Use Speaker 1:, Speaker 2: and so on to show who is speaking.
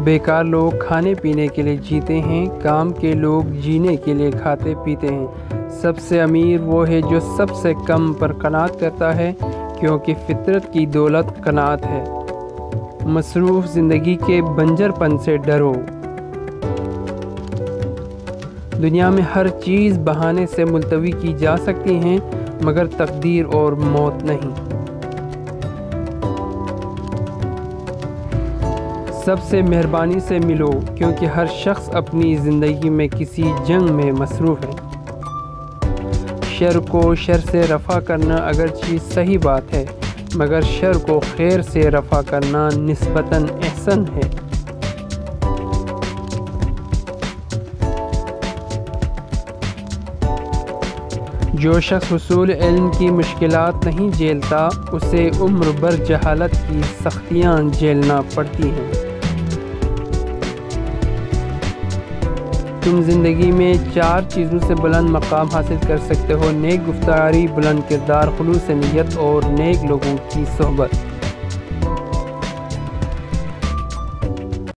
Speaker 1: بیکار لوگ کھانے پینے کے لیے جیتے ہیں، کام کے لوگ جینے کے لیے کھاتے پیتے ہیں۔ سب سے امیر وہ ہے جو سب سے کم پر قناعت کرتا ہے، کیونکہ فطرت کی دولت قناعت ہے۔ مصروف زندگی کے بنجر پن سے ڈرو۔ دنیا میں ہر چیز بہانے سے ملتوی کی جا سکتی ہے، مگر تقدیر اور موت نہیں۔ سب سے مہربانی سے ملو، کیونکہ ہر شخص اپنی زندگی میں کسی جنگ میں مصروف ہے۔ شر کو شر سے رفع کرنا اگرچہ صحیح بات ہے، مگر شر کو خیر سے رفع کرنا نسبتاً احسن ہے۔ جو شخص حصول علم کی مشکلات نہیں جھیلتا، اسے عمر بھر جہالت کی سختیاں جھیلنا پڑتی ہیں۔ تم زندگی میں 4 چیزوں سے بلند مقام حاصل کر سکتے ہو: نیک گفتاری، بلند کردار، خلوص نیت اور نیک لوگوں کی صحبت۔